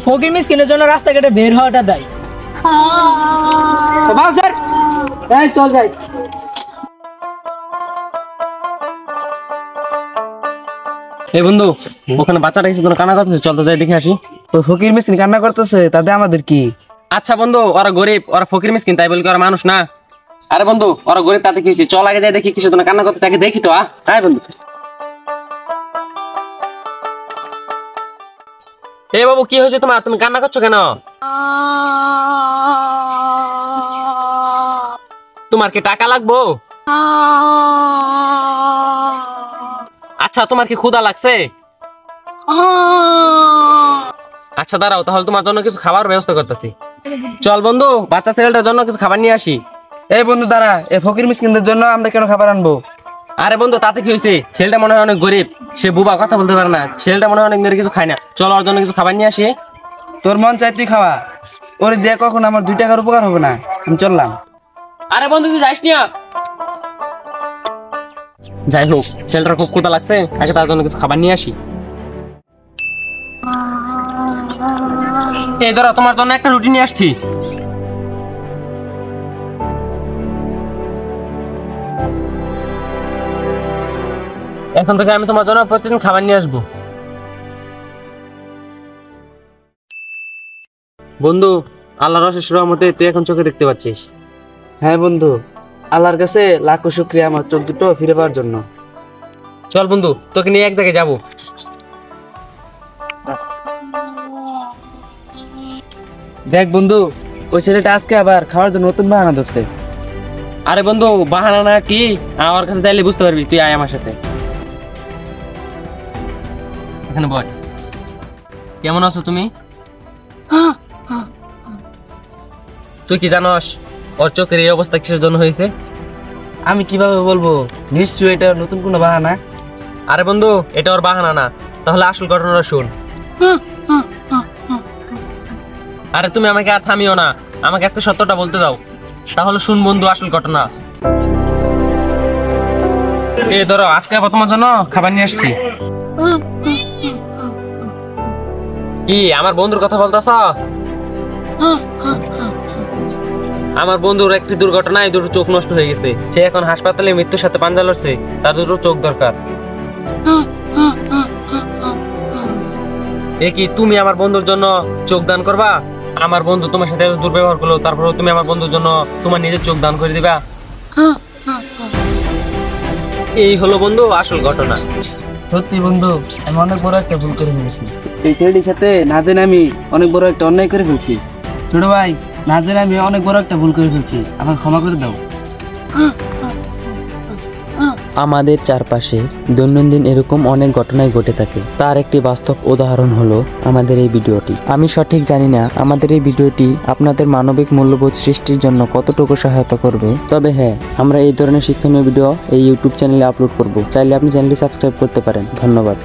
ফকির মিসকিনের জন্য রাস্তাঘাটে বের হওয়াটা দেয়। চল যাই। এই বন্ধু, ওখানে বাচ্চাটা কিছু কান্না করতেছে, চল তো যাই দেখে আসি। ওই ফকির মিসকিন কান্না করতেছে, তাতে আমাদের কি? আচ্ছা বন্ধু, ওরা গরিব, ওরা ফকির মিসকিন, তাই বলি ওরা মানুষ না? আরে বন্ধু, ওরা গরিব তাতে কি হয়েছে? চল আগে যাই দেখি কিছু কান্না করতেছে, আগে দেখি তো। হ্যাঁ বন্ধু। এ বাবু, কি হয়েছে তোমার? তুমি কান্না করছো কেন? তোমার কি টাকা লাগবো? আচ্ছা, তোমার কি ক্ষুধা লাগছে? আচ্ছা দাঁড়াও, তাহলে তোমার জন্য কিছু খাবার ব্যবস্থা করতেছি। চল বন্ধু, বাচ্চা ছেলেটার জন্য কিছু খাবার নিয়ে আসি। এই বন্ধু দাঁড়া, এই ফকির মিসকিনদের জন্য আমরা কেন খাবার আনবো? আরে বন্ধু, তাতে কি হয়েছে? ছেলেটা মনে হয় অনেক গরিব, সে বুবা, কথা বলতে পারে না। ছেলেটা মনে হয় অনেক দিন কিছু খায় না। চল ওর জন্য কিছু খাবার নিয়ে আসি। তোর মন চাই তুই খাওয়া, ওরে দিয়ে কখন আমার 2 টাকার উপকার হবে না। আমি চললাম। আরে বন্ধু, তুই যাইস না। যাই হোক, ছেলেটার খুব ক্ষুধা লাগছে, আগে তার জন্য কিছু খাবার নিয়ে আসি। এই ধরো, তোমার জন্য একটা রুটি নিয়ে আসছি। এখন থেকে আমি তোমার জন্য প্রতিদিন খাবার নিয়ে আসবো। বন্ধু, আল্লাহর অশেষ রহমতে তুই এখন চোখে দেখতে পাচ্ছিস। হ্যাঁ বন্ধু, আল্লাহর কাছে লাখো শুকরিয়া আমার চোখ দুটো ফিরে পাওয়ার জন্য। চল বন্ধু, তোকে নিয়ে এক জায়গায় যাবো। দেখ বন্ধু, ওই ছেলেটা আজকে আবার খাওয়ার জন্য নতুন বাহানা ধরছে। আরে বন্ধু, বাহানা না কি, আমার কাছে যাইলে বুঝতে পারবি। তুই আয় আমার সাথে। এখানে বল। কেমন আছো তুমি? তুই কি জানোস ওর চোখের এই অবস্থা কিসের জন্য হয়েছে? আমি কিভাবে বলবো? নিশ্চয়ই এটা নতুন কোনো বাহানা। আরে বন্ধু, এটা ওর বাহানা না। তাহলে আসল ঘটনাটা শুন। আরে তুমি আমাকে আর থামিও না, আমাকে আজকে সত্যটা বলতে দাও। তাহলে শুন বন্ধু, আসল ঘটনা। এই ধরো, আজকে আবার তোমার জন্য খাবার নিয়ে আসছি। কি আমার বন্ধুর কথা বলতেছ? আমার বন্ধুর একটি দুর্ঘটনায় দুটো চোখ নষ্ট হয়ে গেছে। সে এখন হাসপাতালে মৃত্যুর সাথে পাঞ্জা লড়ছে। তার দুটো চোখ দরকার। এ কি তুমি আমার বন্ধুর জন্য চোখ দান করবা? আমার বন্ধু তোমার সাথে দুর্ব্যবহার করলো, তারপর তুমি আমার বন্ধুর জন্য তোমার নিজের চোখ দান করে দিবা? এই হলো বন্ধু আসল ঘটনা। সত্যি বন্ধু, আমি অনেক বড় একটা ভুল করে ফেলেছি। এই ছেলেটির সাথে না জেনে আমি অনেক বড় একটা অন্যায় করে ফেলছি। ছোট ভাই, না জেনে আমি অনেক বড় একটা ভুল করে ফেলছি, আমাকে ক্ষমা করে দাও। আমাদের চারপাশে দৈনন্দিন এরকম অনেক ঘটনাই ঘটে থাকে। তার একটি বাস্তব উদাহরণ হলো আমাদের এই ভিডিওটি। আমি সঠিক জানি না আমাদের এই ভিডিওটি আপনাদের মানবিক মূল্যবোধ সৃষ্টির জন্য কতটুকু সহায়তা করবে, তবে হ্যাঁ, আমরা এই ধরনের শিক্ষণীয় ভিডিও এই ইউটিউব চ্যানেলে আপলোড করব। চাইলে আপনি চ্যানেলটি সাবস্ক্রাইব করতে পারেন। ধন্যবাদ।